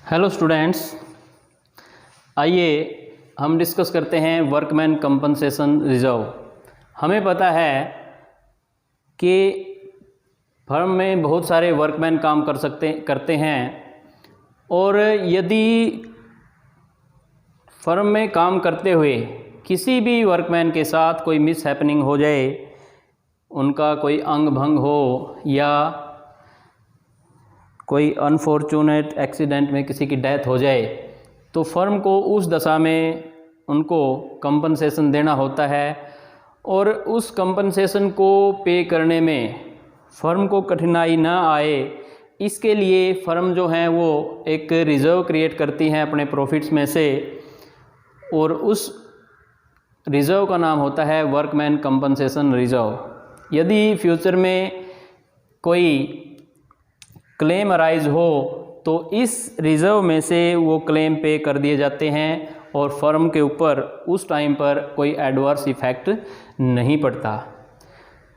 Hello students, आइए हम discuss करते हैं वर्कमैन कंपनसेशन रिजर्व। हमें पता है कि फर्म में बहुत सारे वर्कमैन काम करते हैं और यदि फर्म में काम करते हुए किसी भी वर्कमैन के साथ कोई मिस हैपनिंग हो जाए, उनका कोई अंग भंग हो या कोई अनफॉर्चुनेट एक्सीडेंट में किसी की डेथ हो जाए तो फर्म को उस दशा में उनको कंपनसेशन देना होता है और उस कंपनसेशन को पे करने में फर्म को कठिनाई ना आए, इसके लिए फर्म जो है वो एक रिज़र्व क्रिएट करती हैं अपने प्रॉफिट्स में से, और उस रिज़र्व का नाम होता है वर्कमैन कंपनसेशन रिज़र्व। यदि फ्यूचर में कोई क्लेम अराइज हो तो इस रिज़र्व में से वो क्लेम पे कर दिए जाते हैं और फर्म के ऊपर उस टाइम पर कोई एडवर्स इफ़ेक्ट नहीं पड़ता।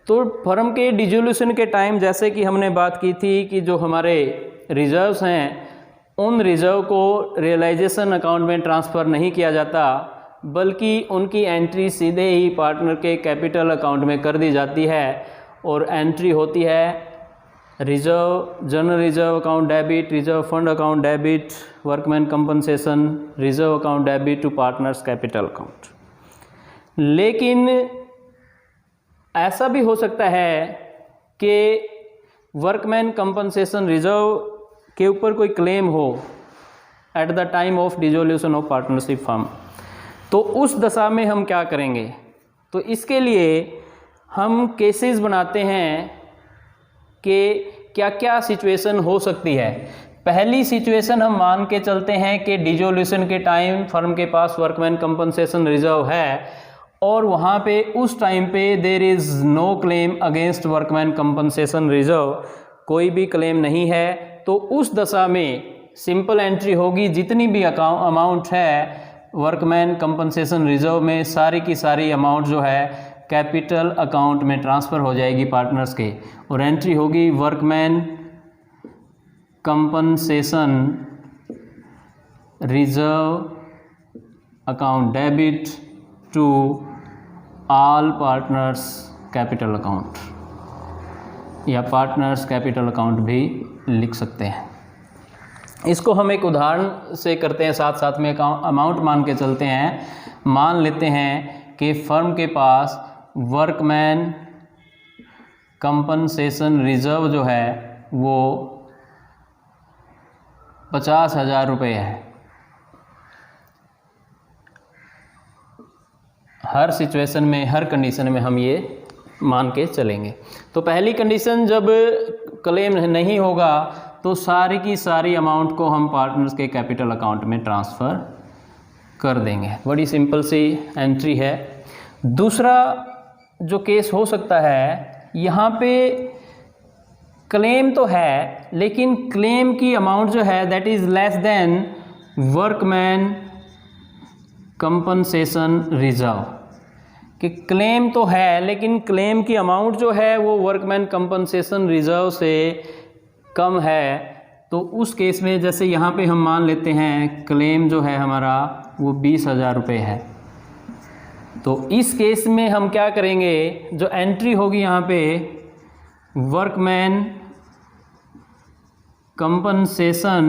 तो फर्म के डिसोल्यूशन के टाइम, जैसे कि हमने बात की थी कि जो हमारे रिज़र्व्स हैं उन रिज़र्व को रियलाइजेशन अकाउंट में ट्रांसफ़र नहीं किया जाता, बल्कि उनकी एंट्री सीधे ही पार्टनर के कैपिटल अकाउंट में कर दी जाती है और एंट्री होती है reserve, general reserve account debit, reserve fund account debit, workman compensation reserve account debit to partners capital account. लेकिन ऐसा भी हो सकता है कि वर्कमैन कंपनसेशन रिज़र्व के ऊपर कोई क्लेम हो eight the time of dissolution of partnership firm, तो उस दशा में हम क्या करेंगे? तो इसके लिए हम केसेस बनाते हैं कि क्या क्या सिचुएशन हो सकती है। पहली सिचुएशन हम मान के चलते हैं कि डिसोल्यूशन के टाइम फर्म के पास वर्कमैन कंपनसेशन रिजर्व है और वहाँ पे उस टाइम पे there is no claim against workman compensation reserve, कोई भी क्लेम नहीं है। तो उस दशा में सिंपल एंट्री होगी, जितनी भी अमाउंट है वर्कमैन कंपनसेशन रिजर्व में सारी की सारी अमाउंट जो है कैपिटल अकाउंट में ट्रांसफ़र हो जाएगी पार्टनर्स के, और एंट्री होगी workman compensation reserve account debit to all partners capital account, या पार्टनर्स कैपिटल अकाउंट भी लिख सकते हैं। इसको हम एक उदाहरण से करते हैं, साथ साथ में अमाउंट मान के चलते हैं। मान लेते हैं कि फर्म के पास वर्कमैन कंपनसेशन रिजर्व जो है वो 50,000 रुपये है। हर सिचुएशन में, हर कंडीशन में हम ये मान के चलेंगे। तो पहली कंडीशन, जब क्लेम नहीं होगा तो सारी की सारी अमाउंट को हम पार्टनर्स के कैपिटल अकाउंट में ट्रांसफ़र कर देंगे। बड़ी सिंपल सी एंट्री है। दूसरा जो केस हो सकता है, यहाँ पे क्लेम तो है लेकिन क्लेम की अमाउंट जो है that is less than workman compensation reserve, कि क्लेम तो है लेकिन क्लेम की अमाउंट जो है वो वर्कमैन कंपनसेशन रिजर्व से कम है। तो उस केस में जैसे यहाँ पे हम मान लेते हैं क्लेम जो है हमारा वो 20,000 रुपये है, तो इस केस में हम क्या करेंगे? जो एंट्री होगी यहाँ पे workman compensation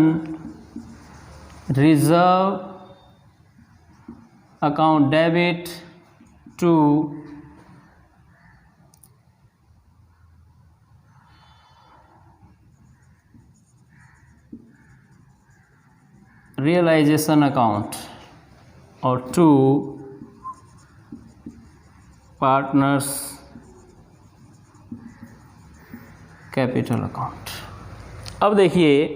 reserve account debit to realisation account और टू पार्टनर्स कैपिटल अकाउंट। अब देखिए,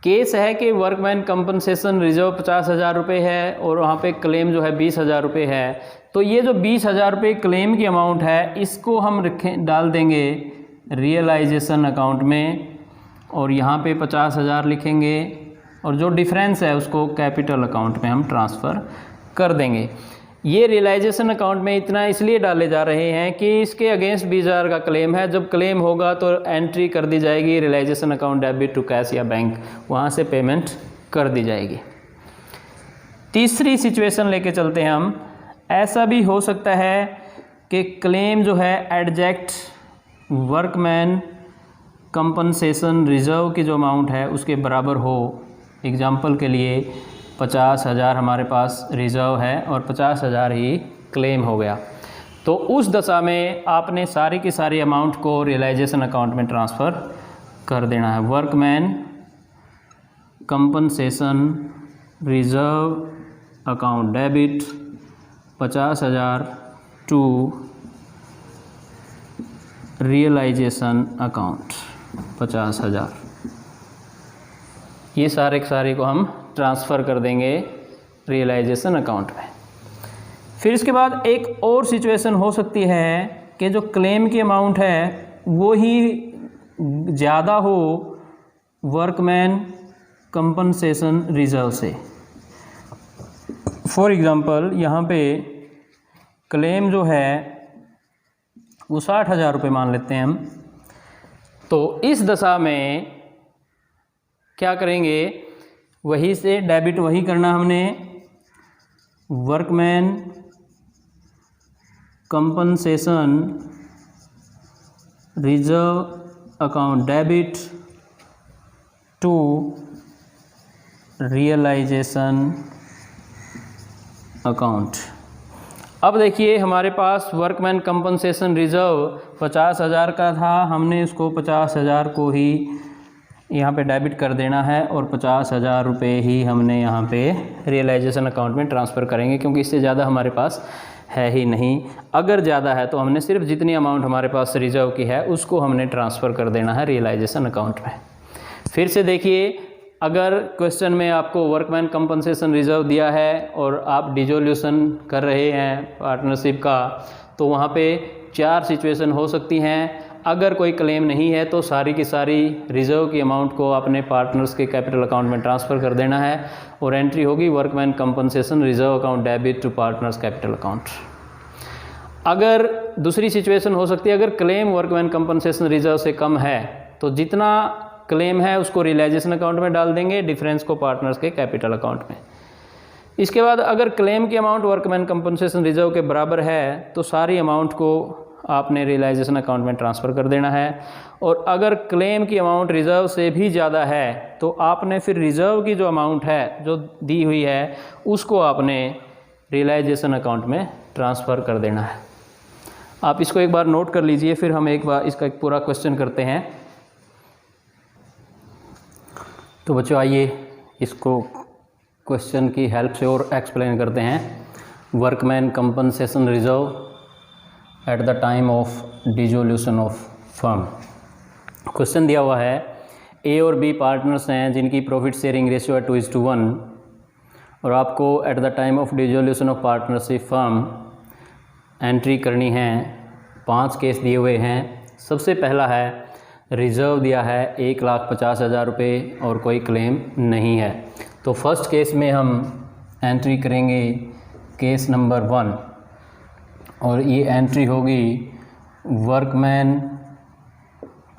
केस है कि वर्कमैन कंपनसेशन रिजर्व 50,000 रुपये है और वहाँ पे क्लेम जो है 20,000 रुपये है। तो ये जो 20,000 रुपये क्लेम की अमाउंट है इसको हम डाल देंगे रियलाइजेशन अकाउंट में, और यहाँ पे 50,000 लिखेंगे और जो डिफरेंस है उसको कैपिटल अकाउंट में हम ट्रांसफ़र कर देंगे। ये रियलाइजेशन अकाउंट में इतना इसलिए डाले जा रहे हैं कि इसके अगेंस्ट 20,000 का क्लेम है। जब क्लेम होगा तो एंट्री कर दी जाएगी realisation account debit to cash या बैंक, वहाँ से पेमेंट कर दी जाएगी। तीसरी सिचुएशन लेके चलते हैं हम। ऐसा भी हो सकता है कि क्लेम जो है एडजेक्ट वर्कमैन कंपनसेशन रिजर्व की जो अमाउंट है उसके बराबर हो। एग्जाम्पल के लिए 50,000 हमारे पास रिज़र्व है और 50,000 ही क्लेम हो गया, तो उस दशा में आपने सारी की सारी अमाउंट को रियलाइजेशन अकाउंट में ट्रांसफ़र कर देना है। Workman compensation reserve account debit 50,000 to realisation account 50,000। ये सारे के सारे को हम ट्रांसफ़र कर देंगे रियलाइजेशन अकाउंट में। फिर इसके बाद एक और सिचुएशन हो सकती है कि जो क्लेम की अमाउंट है वो ही ज़्यादा हो वर्कमैन कंपनसेशन रिजर्व से। फॉर एग्ज़ाम्पल यहाँ पे क्लेम जो है वो 60,000 रुपये मान लेते हैं हम। तो इस दशा में क्या करेंगे, वही से डेबिट वही करना हमने, workman compensation reserve account debit to realisation account. अब देखिए हमारे पास वर्कमैन कंपनसेशन रिजर्व 50,000 का था, हमने उसको 50,000 को ही यहाँ पे डेबिट कर देना है और 50,000 रुपये ही हमने यहाँ पे रियलाइजेशन अकाउंट में ट्रांसफ़र करेंगे, क्योंकि इससे ज़्यादा हमारे पास है ही नहीं। अगर ज़्यादा है तो हमने सिर्फ जितनी अमाउंट हमारे पास रिजर्व की है उसको हमने ट्रांसफ़र कर देना है रियलाइजेशन अकाउंट में। फिर से देखिए, अगर क्वेश्चन में आपको वर्कमैन कंपनसेशन रिजर्व दिया है और आप डिसोल्यूशन कर रहे हैं पार्टनरशिप का, तो वहाँ पे 4 सिचुएशन हो सकती हैं। अगर कोई क्लेम नहीं है तो सारी की सारी रिजर्व की अमाउंट को अपने पार्टनर्स के कैपिटल अकाउंट में ट्रांसफ़र कर देना है और एंट्री होगी workman compensation reserve account debit to partners capital account. अगर दूसरी सिचुएशन हो सकती है, अगर क्लेम वर्कमैन कंपनसेशन रिजर्व से कम है तो जितना क्लेम है उसको रियलाइजेशन अकाउंट में डाल देंगे, डिफरेंस को पार्टनर्स के कैपिटल अकाउंट में। इसके बाद अगर क्लेम की अमाउंट वर्कमैन कंपनसेशन रिजर्व के बराबर है तो सारी अमाउंट को आपने रियलाइजेशन अकाउंट में ट्रांसफ़र कर देना है। और अगर क्लेम की अमाउंट रिज़र्व से भी ज़्यादा है तो आपने फिर रिज़र्व की जो अमाउंट है जो दी हुई है उसको आपने रियलाइजेशन अकाउंट में ट्रांसफ़र कर देना है। आप इसको एक बार नोट कर लीजिए, फिर हम एक बार इसका एक पूरा क्वेश्चन करते हैं। तो बच्चों आइए इसको क्वेश्चन की हेल्प से और एक्सप्लेन करते हैं। Workman compensation reserve eight the time of dissolution of firm. Question दिया हुआ है, ए और बी पार्टनर्स हैं जिनकी प्रॉफिट शेयरिंग रेशियो है 2:1 और आपको eight the time of dissolution of partnership firm entry करनी है। 5 केस दिए हुए हैं। सबसे पहला है रिज़र्व दिया है 1,50,000 रुपये और कोई क्लेम नहीं है। तो फर्स्ट केस में हम एंट्री करेंगे केस नंबर 1 और ये एंट्री होगी workman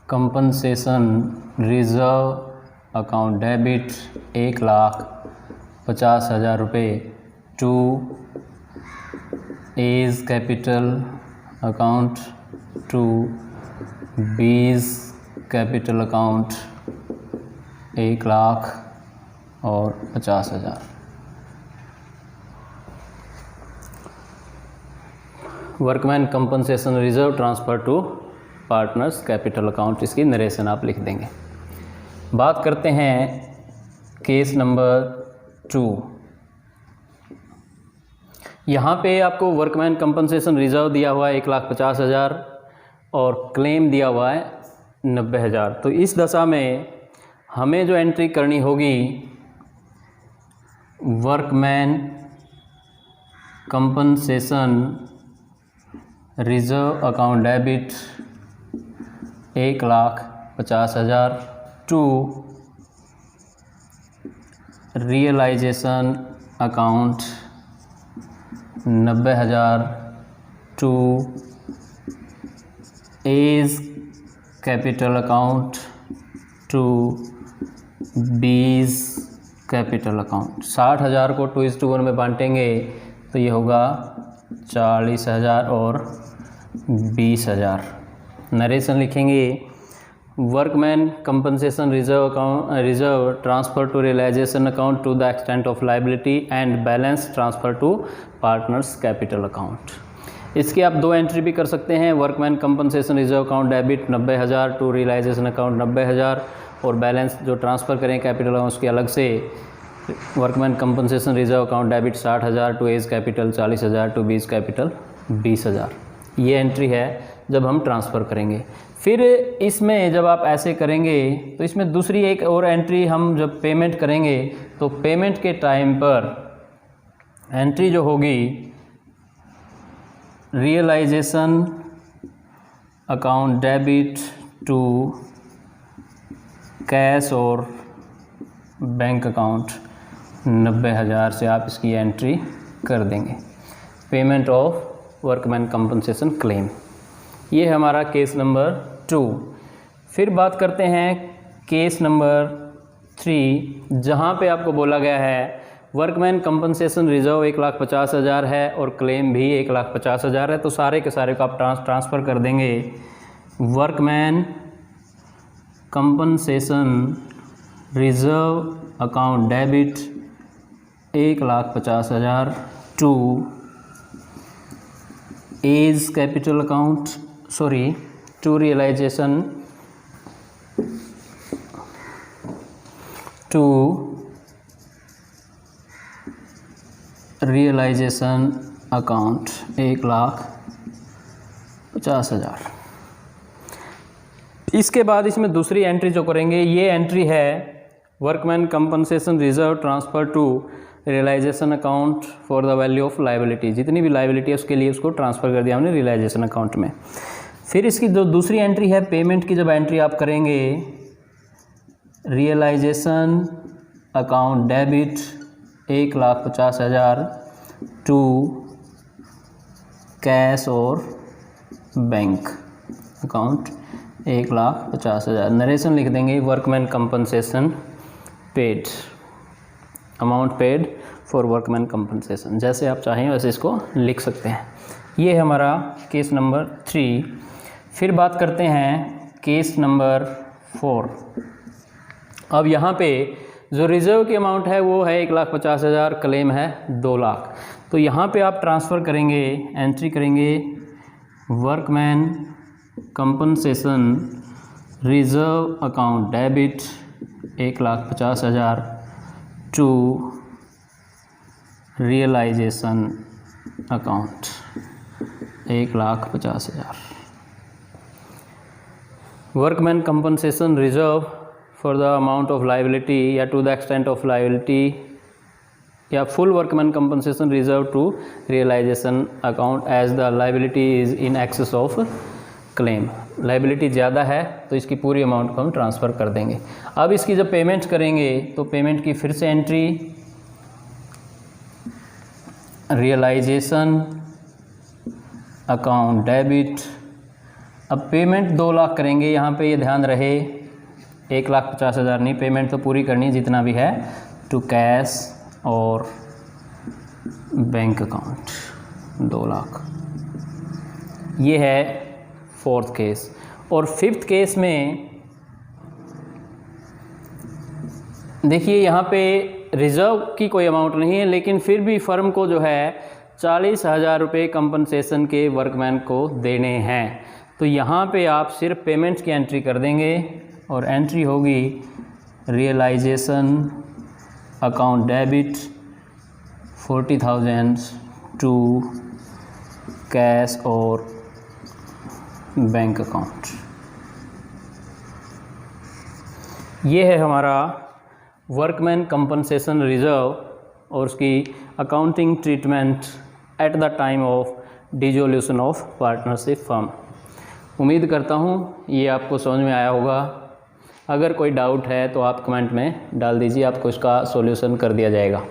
compensation reserve account debit 1,50,000 रुपये to A's capital account to B's capital account 1,50,000। Workman compensation reserve transfer to partners capital account, इसकी नरेशन आप लिख देंगे। बात करते हैं केस नंबर 2। यहाँ पे आपको वर्कमैन कंपनसेशन रिजर्व दिया हुआ है 1,50,000 और क्लेम दिया हुआ है 90,000। तो इस दशा में हमें जो एंट्री करनी होगी workman compensation reserve account debit 1,50,000 to realisation account 90,000 to A's capital account to B's capital account. 60,000 को 2:1 में बांटेंगे तो ये होगा 40,000 और 20,000। नरेशन लिखेंगे, workman compensation reserve transfer to realisation account to the extent of liability and balance transfer to partners capital account. इसकी आप दो एंट्री भी कर सकते हैं, workman compensation reserve account debit 90,000 to realisation account 90,000 और बैलेंस जो ट्रांसफ़र करें कैपिटल अकाउंट उसके अलग से workman compensation reserve account debit 60,000 to A's capital 40,000 to B's capital 20,000। ये एंट्री है जब हम ट्रांसफ़र करेंगे। फिर इसमें जब आप ऐसे करेंगे तो इसमें दूसरी एक और एंट्री हम जब पेमेंट करेंगे तो पेमेंट के टाइम पर एंट्री जो होगी realisation account debit to cash और बैंक अकाउंट 90,000 से आप इसकी एंट्री कर देंगे। Payment of workman compensation claim, ये है हमारा केस नंबर 2। फिर बात करते हैं केस नंबर 3, जहाँ पे आपको बोला गया है वर्कमैन कंपनसेशन रिजर्व 1,50,000 है और क्लेम भी 1,50,000 है। तो सारे के सारे को आप ट्रांसफ़र कर देंगे workman compensation reserve account debit 1,50,000 to A's capital account to realisation account 1,50,000। इसके बाद इसमें दूसरी एंट्री जो करेंगे ये एंट्री है workman compensation reserve transfer to realisation account for the value of liability. जितनी भी लाइबिलिटी है उसके लिए उसको ट्रांसफ़र कर दिया हमने रियलाइजेशन अकाउंट में। फिर इसकी जो दूसरी एंट्री है पेमेंट की, जब एंट्री आप करेंगे realisation account debit 1,50,000 to cash और बैंक अकाउंट 1,50,000। नरेशन लिख देंगे workman compensation paid, amount paid for workman compensation. जैसे आप चाहें वैसे इसको लिख सकते हैं। ये है हमारा केस नंबर 3। फिर बात करते हैं केस नंबर 4। अब यहाँ पे जो रिज़र्व की अमाउंट है वो है 1,50,000, क्लेम है 2 लाख। तो यहाँ पे आप ट्रांसफ़र करेंगे, एंट्री करेंगे workman compensation reserve account debit 1,50,000 to realisation account 1,50,000। Workman compensation reserve for the amount of liability या to the extent of liability या full workman compensation reserve to realisation account as the liability is in excess of claim. Liability ज़्यादा है तो इसकी पूरी amount को हम transfer कर देंगे। अब इसकी जब पेमेंट करेंगे तो पेमेंट की फिर से एंट्री रियलाइजेशन अकाउंट डेबिट। अब पेमेंट 2 लाख करेंगे, यहाँ पे ये ध्यान रहे 1,50,000 नहीं, पेमेंट तो पूरी करनी जितना भी है टू कैश और बैंक अकाउंट 2 लाख। ये है 4th केस। और 5th केस में देखिए यहाँ पे रिज़र्व की कोई अमाउंट नहीं है, लेकिन फिर भी फर्म को जो है 40,000 रुपये कंपनसेशन के वर्कमैन को देने हैं। तो यहाँ पे आप सिर्फ पेमेंट्स की एंट्री कर देंगे और एंट्री होगी realisation account debit 40,000 to cash और बैंक अकाउंट। ये है हमारा वर्कमैन कंपनसेशन रिजर्व और उसकी accounting treatment at the time of dissolution of partnership firm. उम्मीद करता हूँ ये आपको समझ में आया होगा। अगर कोई डाउट है तो आप कमेंट में डाल दीजिए, आपको इसका सॉल्यूशन कर दिया जाएगा।